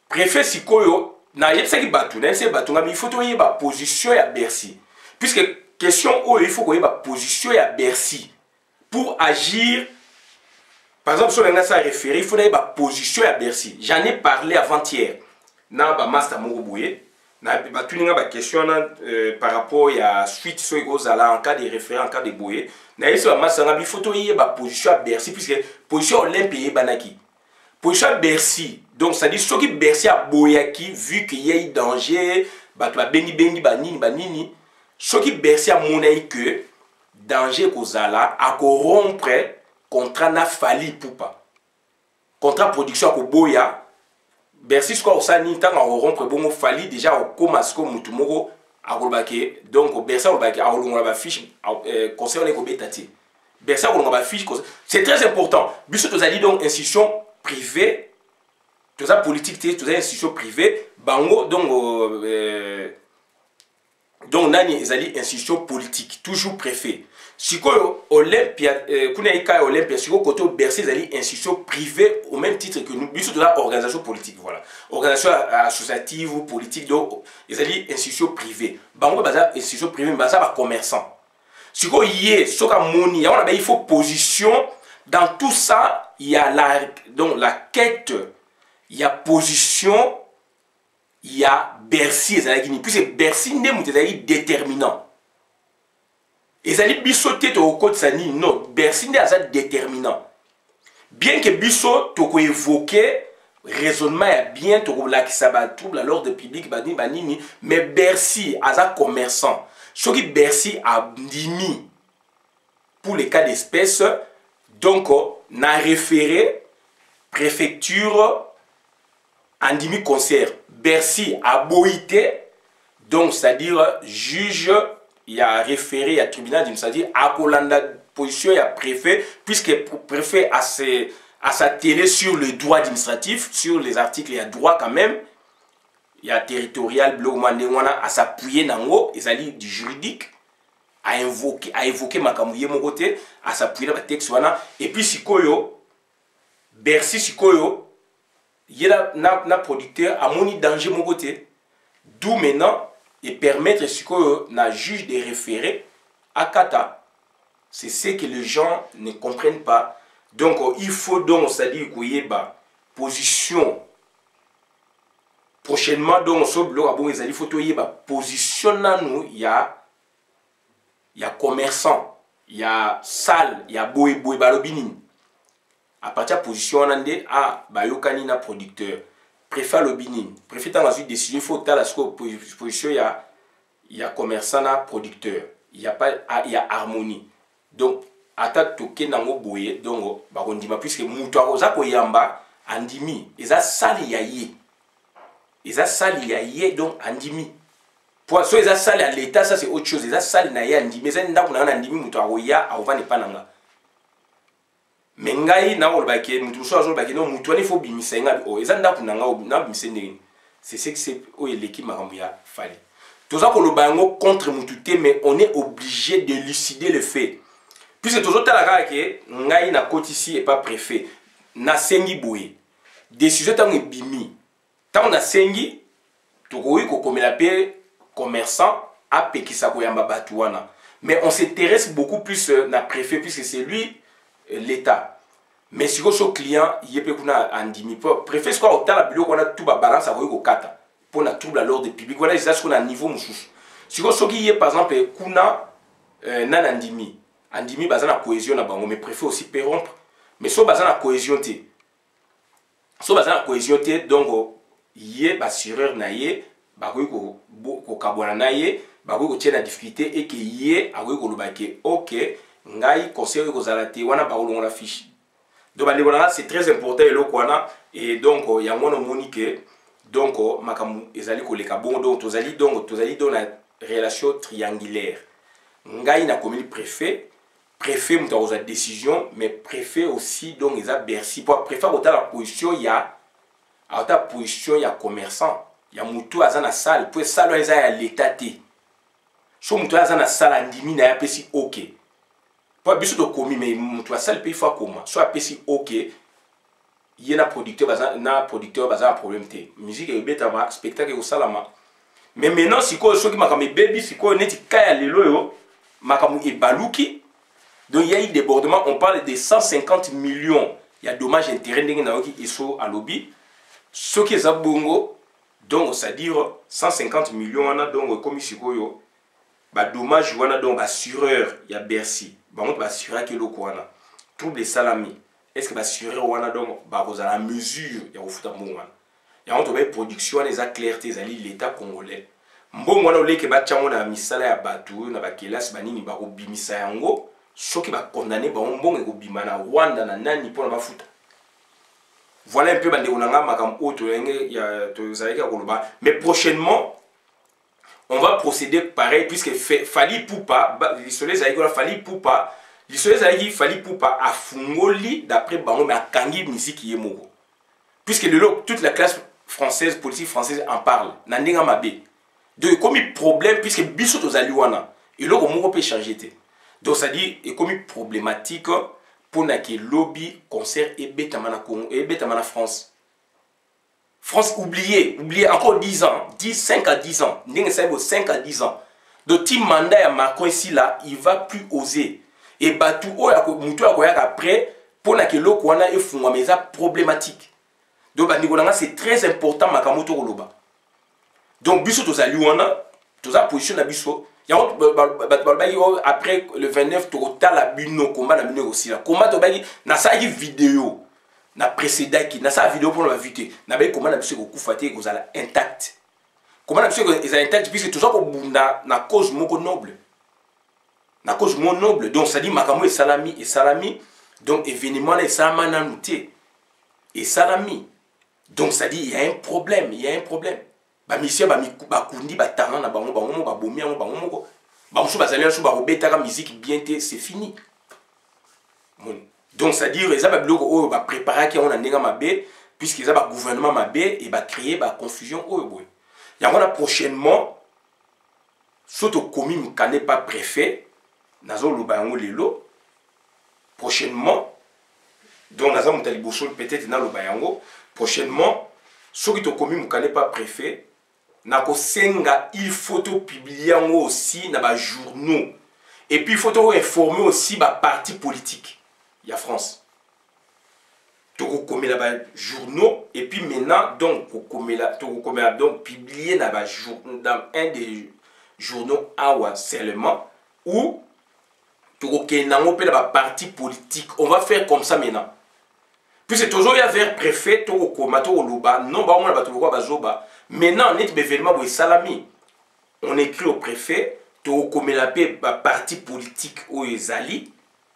préfet sikoyo na yebsaki batu na yebsaki batu mais il faut trouver ba position ya Bercy puisque question où il faut qu'on ait ba position ya Bercy pour agir Par exemple, si on a ça référé, il faut avoir une position à Bercy. J'en ai parlé avant-hier. Dans le master Mogobouye, na ba question par rapport à suite sur en cas de référent en cas de Boye. Na ici ba master na bi photo y ba position à Bercy puisque position olympique banaki. Position à Bercy. Donc ça dit ceux qui Bercy à Boyaki vu qu'il y a danger, ba bengi banini. Ceux qui Bercy à monnaie que danger kozala à rompre contrat na fali poupa. Contrat production à Boya. Bercy soit au sani tant en rompre bon fali déjà au comasco mutumoro à Golbake donc Bercy au Golbake à Olonga fiche concerne les Kobetati. Bercy au Olonga fiche c'est très important. Biso tozali donc institution privée, toza politique toza institution privée bango donc nani ezali institution politique toujours préfet. Sikoyo Olympia, Kunaïka Olympia, Siko Koto Bercy, ezali institution privée au même titre que nous, de la organisation politique, voilà. Organisation associative ou politique, donc, ezali institution privée. Bango baza institution privée, baza ba commerçant. Siko yé, soka moni, il faut position. Dans tout ça, il y a la quête, il y a position, il y a Bercy, ezali puisque Bercy n'est déterminant. Et ça dit bisoté au code sani non Bercy n'est déterminant. Bien que biso to ko évoquer raisonnement est bien to la qui ça va trouble à l'ordre public banini mais Bercy asa commerçant. Ce qui Bercy a dimi pour les cas d'espèce donc n'a référé préfecture en dimi concert Bercy a boité donc c'est-à-dire juge il y a référé, il y a tribunal administratif, à Kolanda position, il y a préfet, puisque le préfet a sa télé sur le droit administratif, sur les articles, il y a droit quand même, il y a territorial, blog, à s'appuyer dans l'eau, et ça dit du juridique, à évoquer ma camouille mon côté, à s'appuyer dans le texte, et puis Sikoyo, Bercy Sikoyo, il y a un producteur à mon danger mon côté, d'où maintenant, et permettre ce que juge de référer à Kata. C'est ce que les gens ne comprennent pas. Donc, il faut donc, c'est-à-dire qu'il y ait une position. Prochainement, donc, il faut qu'il y ait une position. Il y a commerçant, il y a salle, il y a boy balobinin. À partir de la position, on a dit, bayokani na producteur. Préfet le Binin. Préfet dans la décision, il faut que la position, il y a commerçant, producteur. Il y a harmonie. Donc, attaque toke nango boye, donc, barondima, puisque moutoua rosa ko yamba, andimi. Et ça, sali yaye. Et ça, sali yaye, donc, andimi. Pour so, ça, sali à l'état, ça, c'est autre chose. Et ça, sali na yaye, andimi. Mais ça, n'a pas andimi, moutoua roya, a ouvani pananga. Mais ngai na olbake mutu so azolbake no mutu ani fo bimisa nga o ezanda kunanga na bimise ndeni c'est ce que c'est o eleki makambo ya fali toza ko lobango contre mutu te mais on est obligé de lucider le fait puisque tozo tala ka ke ngai na kotisi et pas préfet na sengi boye décision tango bimi tango na sengi to ko komela pe commerçant a pekisa ko yamba batu wana mais on s'intéresse beaucoup plus na préfet puisque c'est lui l'État. Mais si votre client, il peut qu'on andimi. Préfet ce qu'on a au qu'on a tout ba balance à au kata pour na trouble à l'ordre public. Voilà, c'est ça qu'on a niveau moussous. Si votre qui est par exemple kuna nan andimi. Andimi bazan la cohésion na bango mais préfet aussi peut rompre. Mais so bazan la cohésion té. So bazan la cohésion té donc yé bassureur na yé ba ko kabona na yé ba ko tient la difficulté et que yé a ko lobake OK. Ngai conseil ko zalati wana ba olonga fiche donc c'est très important et donc il y a mon monique donc makamu ezali ko leka bon donc tozali dans la relation triangulaire ngai na commune préfet muta oza décision mais préfet aussi donc ils a Bercy pour préfet ota la position il y a ata position il y a commerçant il y a mutu azana salle pour salle eza ya l'état té so mutu azana salle andimi na ya pesi OK. Pas besoin de commis mais mutu asali pe fa comment soit pesi OK il y a un producteur bazan problème té musique et beta ma spectacle au salama mais maintenant si ko so ki makami baby si ko neti kaya lelo yo makamu e baluki donc il y a eu débordement on parle de 150 millions il y a dommage intérêt ndenge na oki iso à lobby ce qui est bongo donc c'est-à-dire 150 millions wana donc comme sikoyo ba dommage wana donc assureur il y a Bercy bango ba assurer que loko wana trouble salami est-ce que ba assureur wana donc ba koza la mesure ya kofuta mbongo wana ya on tobe production les clarté ezali l'état congolais mbongo wana oleke ba tchango na misala ya batu na ba kelasi banini ba ko bimisa yango soki ba condamné ba mbongo ko bima na Rwanda na nani pona ba futa. Voilà un peu bande onanga makam auto ya to zalika koloba mais prochainement on va procéder pareil puisque Fally Ipupa l'isole zalika Fally Ipupa l'isole zalika Fally Ipupa a fungoli d'après bango mais akangi musique yemoko puisque toute la classe française politique française en parle na ndenga mabe donc comme problème puisque biso to zaliwana et là on peut changer donc ça dit et comme problématique pour que lobby concert et bétamana Congo et bétamana France. France oublié encore 10 ans, 5 à 10 ans, 5 à 10 ans. Donc si mandat ya Macron ici là, il va plus oser. Et batu mutu après pour que loko wana e fungwa mais ça problématique. Donc c'est très important makamoto koloba. Donc biso to zali wana, to za position na biso après le 29 total la bino combat na bino aussi là combat to bagi na sa vidéo na précédent qui na sa vidéo pour la vite na ba combat na biso ko kufate ko zala intact combat na biso ko intact puisque tout ça ko bunda na cause moko noble donc ça dit makambo et salami donc événement et salama na nuté et salami donc ça dit il y a un problème ba mission ba kundi ba talent na bango ba bomi bango moko ba musu bazali nsu ba robetaka musique bien té c'est fini donc ça dire ça ba biloko o ba préparer ki on a ndenga mabe puisque ça ba gouvernement mabe et ba créer ba confusion o boy ya ngona prochainement soto komi mukane pas préfet nazo loba yango lelo prochainement donc nazo mutali bosol peut-être na loba yango prochainement soki to komi mukane pas préfet nako senga il faut publier aussi dans les journaux et puis il faut informer aussi les partis politiques il y a France to comme là journaux et puis maintenant donc donc publier dans un des journaux awa seulement ou to kenango pe dans les partis politiques on va faire comme ça maintenant puis c'est toujours il y a vers préfet to komato loba non ba on ba to ba zoba. Maintenant, net événement pour salami. On écrit au préfet, to comme la paix, parti politique ou ezali,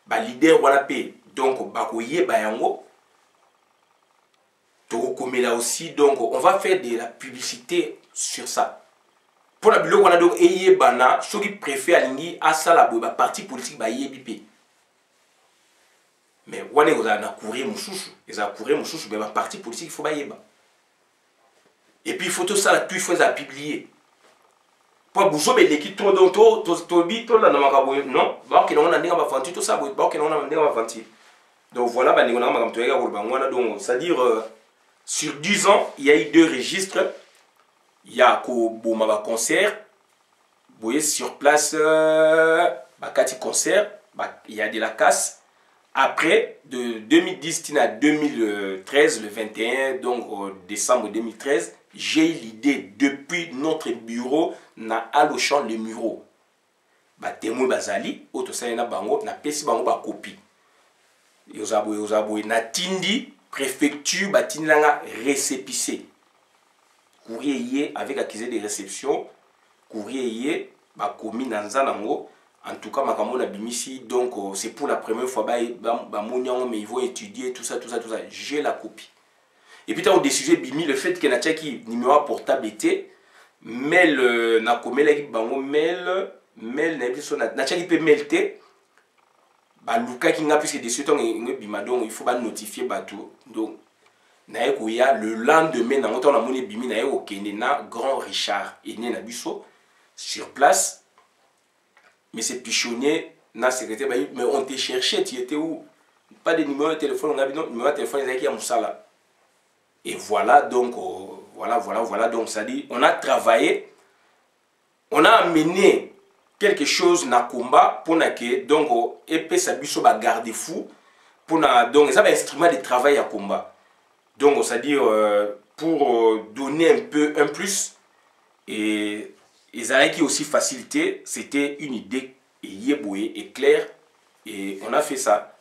ba leader wala paix. Donc bakoye bayango. To comme là aussi, donc on va faire de la publicité sur ça. Pour la bilo on a donc eye bana, ceux qui préfèrent alingi asala ba parti politique ba yebipe. Mais wane oza na courir mususu, eza courir mususu ba parti politique il faut ba yeba. Et puis il faut tout ça, tout il faut ça publier. Pour bouger mais l'équipe trop donc to la non, ba que on a ndinga ba fanti tout ça, ba que on a ndinga ba fanti. Donc voilà ba ndinga ma kamto ya ko ba ngwana donc c'est-à-dire sur 10 ans, il y a eu 2 registres. Il y a ko boma ba concert. Vous voyez sur place ba kati concert, il y a de la casse. Après, de 2010 à 2013, le 21, donc décembre 2013, j'ai eu l'idée depuis notre bureau na Alochan le Muro. Ba témoin bazali, auto na bango, na pesi bango ba copie. Yozabo na tindi préfecture ba tinlanga récépissé. Courrier yé avec accusé de réception, courrier yé ba commis na nzanango. En tout cas, makambo na bimisi, donc c'est pour la première fois, mais ils vont étudier tout ça. J'ai la copie. Et puis, au sujet bimi, le fait que Natchaki numéro portable était, mail, na komela ki bango mail, na episo Natchaki peut mailter, ba luka ki nga puisque des suites bima donc il faut ba notifier bateau. Donc, na ekoya le lendemain, na ngoto na moni bimi na eko kende na Grand Richard et na biso sur place. Mais c'est pichonnier, na secrétaire, mais on t'a cherché, tu étais où? Pas de numéro de téléphone, on a non numéro de téléphone, il y a Moussala. Et voilà, donc, voilà, donc ça dit, on a travaillé, on a amené quelque chose na combat pour que, donc, épée sa biso ba garde fou, Donc ça va instrument de travail à combat. Donc c'est-à-dire pour donner un plus, et ça qui aussi facilité, c'était une idée et claire, et on a fait ça.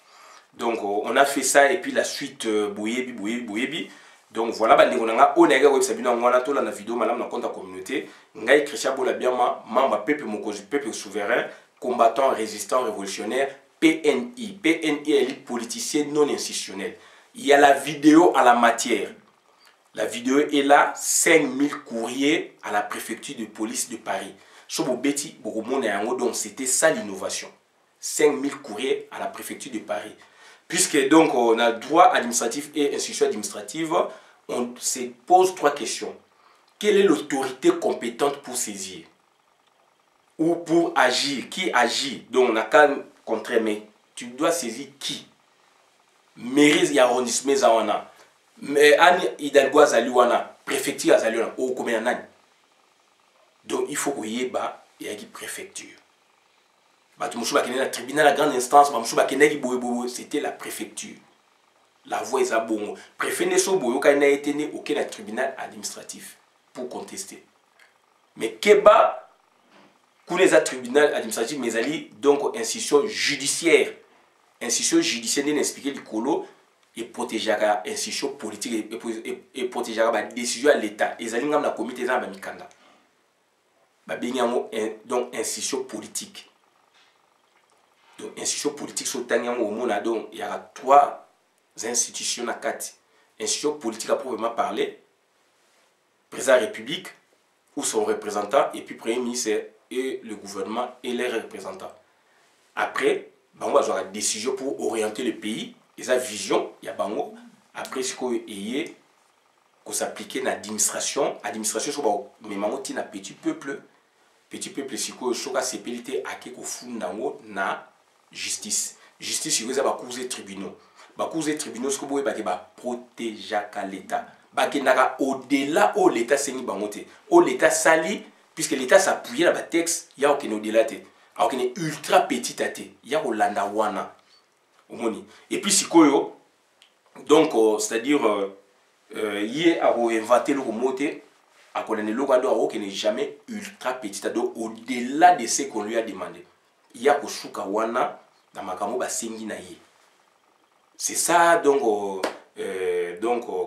Donc on a fait ça, et puis la suite boyebi. Donc voilà, on a la vidéo madame na compte la communauté, ngai Christian Bola Biama, membre peuple souverain, combattant résistant révolutionnaire, PNI est politicien non institutionnel. Il y a la vidéo à la matière. La vidéo est là, 5000 courriers à la préfecture de police de Paris. Donc c'était ça l'innovation. 5000 courriers à la préfecture de Paris. Puisque donc on a droit administratif et institution administrative, on se pose 3 questions. Quelle est l'autorité compétente pour saisir ou pour agir? Qui agit? Donc on a qu'à contrer, mais tu dois saisir qui? Mairie y'arrondissement zawana, mais Anne Hidalgo azaliwana, préfecture azaliwana, au combien d'années? Donc il faut qu'il y ait une préfecture. Le tribunal, la grande instance, c'était la préfecture. La voie est à bon. Préfet n'est pas été né aucun tribunal administratif pour contester. Mais Keba, pour les tribunal administratif, mais ali donc institution judiciaire. Institution judiciaire n'est expliqué le colo et protégera institution politique et protégera la décision à l'État. Et ali la comité za ba mikanda. Ba benyango donc institution politique. Donc institution politique so tanyango au monde donc il y a 3 institutions à 4. Institution politique à proprement parler, président de la République ou son représentant, et puis premier ministre et le gouvernement et les représentants. Après, on va avoir la décision pour orienter le pays, et sa vision, il y a bango. Après, ce qu'il s'applique dans l'administration, l'administration, mais mango tina petit peuple, c'est quoi, choka CPLT à qui qu'on fout na justice. Justice, c'est quoi, causer tribunaux. Les tribunaux sont protéger l'État. Au-delà où l'État s'est mis au l'État sali, puisque l'État s'appuie sur le texte, il y a au-delà. Il y a ultra petit à il y a au-landa. Et puis, donc, c'est-à-dire, il y a inventé le mot, qui n'est jamais ultra petit. Donc, au-delà de ce qu'on lui a demandé, il y a au Shukawana, dans ma camo, Sengi Naye. C'est ça, donc,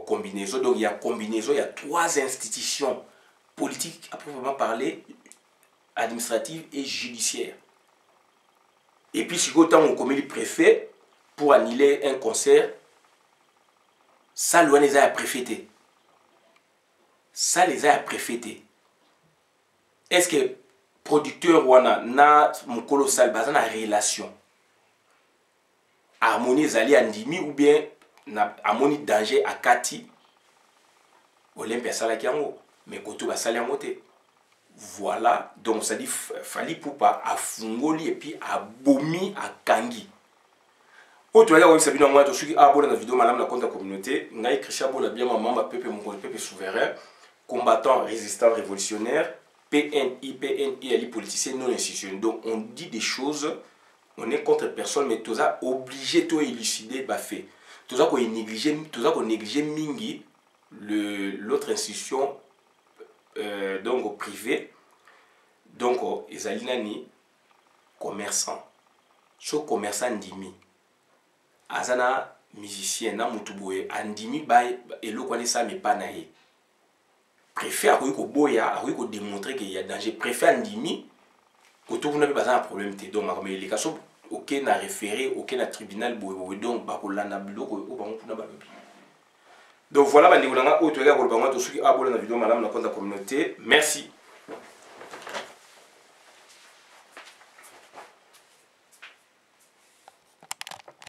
combinaison. Donc, il y a combinaison, il y a 3 institutions politiques, à proprement parler, administratives et judiciaires. Et puis, si autant on commet le préfet pour annuler un concert, ça, l'on les a préfétés. Ça, les a préfétés. Est-ce que producteur ou na mon colossal base na relation? Harmonie zali andimi ou bien na harmonie danger à kati Olympia salakiango mais koto ba saliamote. Voilà, donc ça dit fali pour pas à fungoli et puis à bomi à kangi. Autre là oui sabina moi to suki abona na vidéo madame la compte la communauté ngai Christian Bola bien maman peuple mon peuple souverain combattant résistant révolutionnaire PNI est politicien non institutionnel. Donc on dit des choses. On est contre personne, mais tout ça obligé de élucider bah fait. Tout ça qu'on néglige mingi l'autre institution donc privée. Donc les alinani commerçants. Ce commerçant ndimi. Azana musicien na mutuboye andimi ba elo kwane ça mais pas naé. Préfère ko boya, a ko démontrer qu'il y a danger. Préfère ndimi que tout vous n'avez pas un problème donc les cas aucun n'a référé, aucun tribunal, donc donc voilà, madame la communauté, merci.